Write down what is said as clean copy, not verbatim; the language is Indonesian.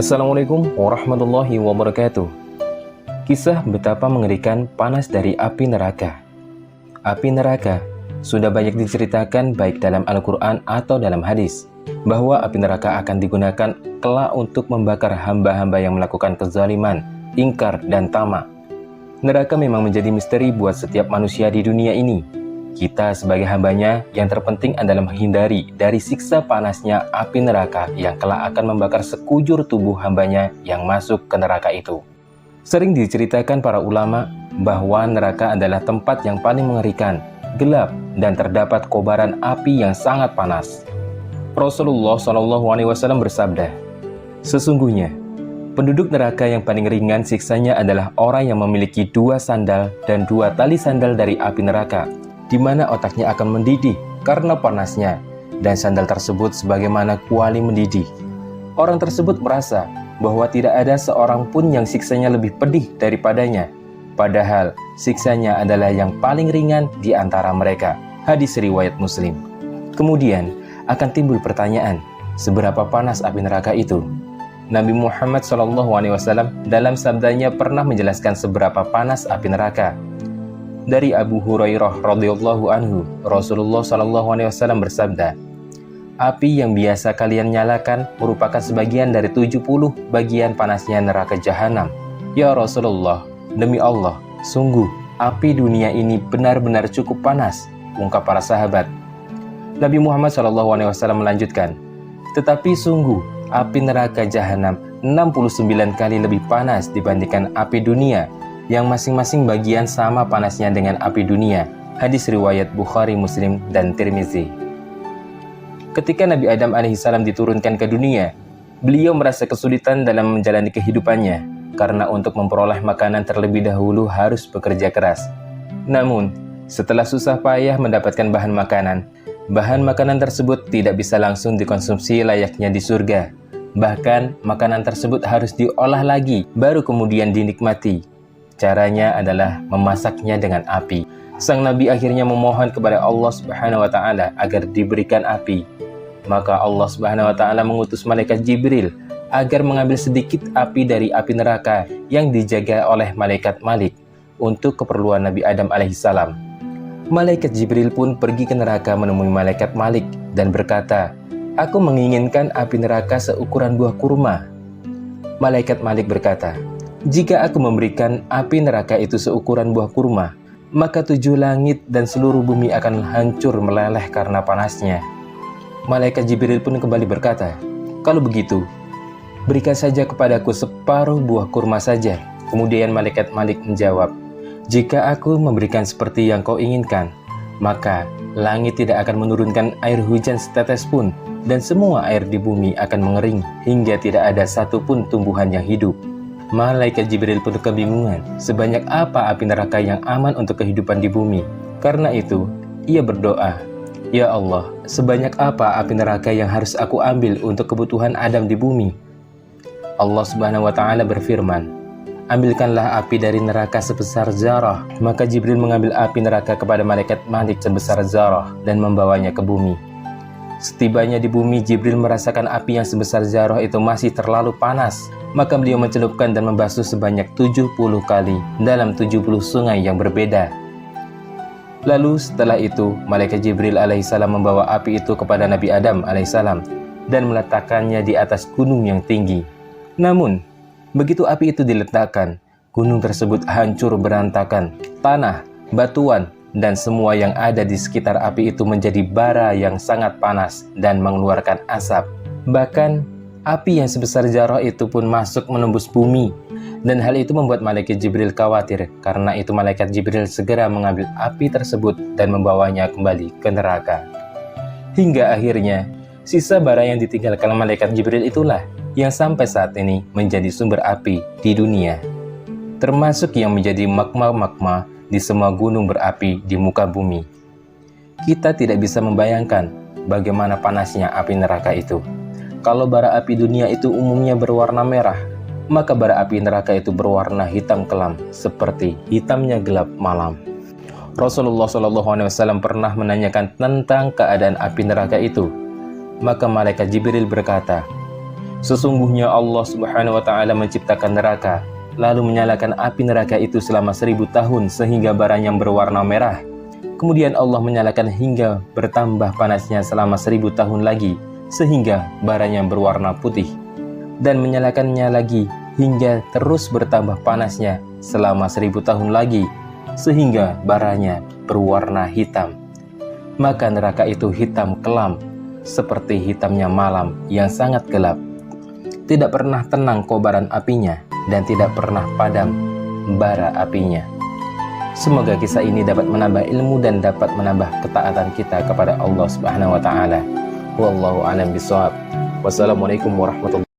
Assalamualaikum warahmatullahi wabarakatuh. Kisah betapa mengerikan panas dari api neraka. Api neraka sudah banyak diceritakan baik dalam Al-Quran atau dalam hadis, bahwa api neraka akan digunakan kelak untuk membakar hamba-hamba yang melakukan kezaliman, ingkar, dan tamak. Neraka memang menjadi misteri buat setiap manusia di dunia ini. Kita sebagai hambanya yang terpenting adalah menghindari dari siksa panasnya api neraka yang kelak akan membakar sekujur tubuh hambanya yang masuk ke neraka itu. Sering diceritakan para ulama bahwa neraka adalah tempat yang paling mengerikan, gelap, dan terdapat kobaran api yang sangat panas. Rasulullah SAW bersabda, "Sesungguhnya, penduduk neraka yang paling ringan siksanya adalah orang yang memiliki 2 sandal dan 2 tali sandal dari api neraka, di mana otaknya akan mendidih karena panasnya, dan sandal tersebut sebagaimana kuali mendidih. Orang tersebut merasa bahwa tidak ada seorang pun yang siksanya lebih pedih daripadanya, padahal siksanya adalah yang paling ringan di antara mereka." Hadis riwayat Muslim. Kemudian akan timbul pertanyaan, seberapa panas api neraka itu? Nabi Muhammad SAW dalam sabdanya pernah menjelaskan seberapa panas api neraka. Dari Abu Hurairah radhiyallahu anhu, Rasulullah SAW bersabda, "Api yang biasa kalian nyalakan merupakan sebagian dari 70 bagian panasnya neraka jahanam." "Ya Rasulullah, demi Allah, sungguh api dunia ini benar-benar cukup panas," ungkap para sahabat. Nabi Muhammad SAW melanjutkan, "Tetapi sungguh api neraka jahanam 69 kali lebih panas dibandingkan api dunia, yang masing-masing bagian sama panasnya dengan api dunia." Hadis riwayat Bukhari, Muslim, dan Tirmizi. Ketika Nabi Adam alaihissalam diturunkan ke dunia, beliau merasa kesulitan dalam menjalani kehidupannya, karena untuk memperoleh makanan terlebih dahulu harus bekerja keras. Namun, setelah susah payah mendapatkan bahan makanan tersebut tidak bisa langsung dikonsumsi layaknya di surga. Bahkan, makanan tersebut harus diolah lagi, baru kemudian dinikmati. Caranya adalah memasaknya dengan api. Sang Nabi akhirnya memohon kepada Allah Subhanahu wa Ta'ala agar diberikan api. Maka Allah Subhanahu wa Ta'ala mengutus malaikat Jibril agar mengambil sedikit api dari api neraka yang dijaga oleh malaikat Malik untuk keperluan Nabi Adam alaihissalam. Malaikat Jibril pun pergi ke neraka menemui malaikat Malik dan berkata, "Aku menginginkan api neraka seukuran buah kurma." Malaikat Malik berkata, "Jika aku memberikan api neraka itu seukuran buah kurma, maka 7 langit dan seluruh bumi akan hancur meleleh karena panasnya." Malaikat Jibril pun kembali berkata, "Kalau begitu, berikan saja kepadaku separuh buah kurma saja." Kemudian malaikat Malik menjawab, "Jika aku memberikan seperti yang kau inginkan, maka langit tidak akan menurunkan air hujan setetes pun, dan semua air di bumi akan mengering hingga tidak ada satupun tumbuhan yang hidup." Malaikat Jibril pun kebingungan sebanyak apa api neraka yang aman untuk kehidupan di bumi. Karena itu, ia berdoa, "Ya Allah, sebanyak apa api neraka yang harus aku ambil untuk kebutuhan Adam di bumi?" Allah Subhanahu wa Ta'ala berfirman, "Ambilkanlah api dari neraka sebesar zarah." Maka Jibril mengambil api neraka kepada malaikat Malik sebesar zarah dan membawanya ke bumi. Setibanya di bumi, Jibril merasakan api yang sebesar zarah itu masih terlalu panas. Maka beliau mencelupkan dan membasuh sebanyak 70 kali dalam 70 sungai yang berbeda. Lalu setelah itu, malaikat Jibril alaihissalam membawa api itu kepada Nabi Adam alaihissalam dan meletakkannya di atas gunung yang tinggi. Namun, begitu api itu diletakkan, gunung tersebut hancur berantakan. Tanah, batuan, dan semua yang ada di sekitar api itu menjadi bara yang sangat panas dan mengeluarkan asap. Bahkan, api yang sebesar zarah itu pun masuk menembus bumi, dan hal itu membuat malaikat Jibril khawatir. Karena itu malaikat Jibril segera mengambil api tersebut dan membawanya kembali ke neraka. Hingga akhirnya, sisa bara yang ditinggalkan malaikat Jibril itulah yang sampai saat ini menjadi sumber api di dunia, termasuk yang menjadi magma-magma di semua gunung berapi di muka bumi. Kita tidak bisa membayangkan bagaimana panasnya api neraka itu. Kalau bara api dunia itu umumnya berwarna merah, maka bara api neraka itu berwarna hitam kelam, seperti hitamnya gelap malam. Rasulullah SAW pernah menanyakan tentang keadaan api neraka itu. Maka malaikat Jibril berkata, Sesungguhnya Allah Subhanahu wa Ta'ala menciptakan neraka, lalu menyalakan api neraka itu selama 1000 tahun sehingga baranya berwarna merah. Kemudian Allah menyalakan hingga bertambah panasnya selama 1000 tahun lagi sehingga baranya berwarna putih, dan menyalakannya lagi hingga terus bertambah panasnya selama 1000 tahun lagi sehingga baranya berwarna hitam. Maka neraka itu hitam kelam seperti hitamnya malam yang sangat gelap. Tidak pernah tenang kobaran apinya dan tidak pernah padam bara apinya. Semoga kisah ini dapat menambah ilmu dan dapat menambah ketaatan kita kepada Allah Subhanahu wa Ta'ala. Wallahu a'lam bishawab. Wassalamualaikum warahmatullahi wabarakatuh.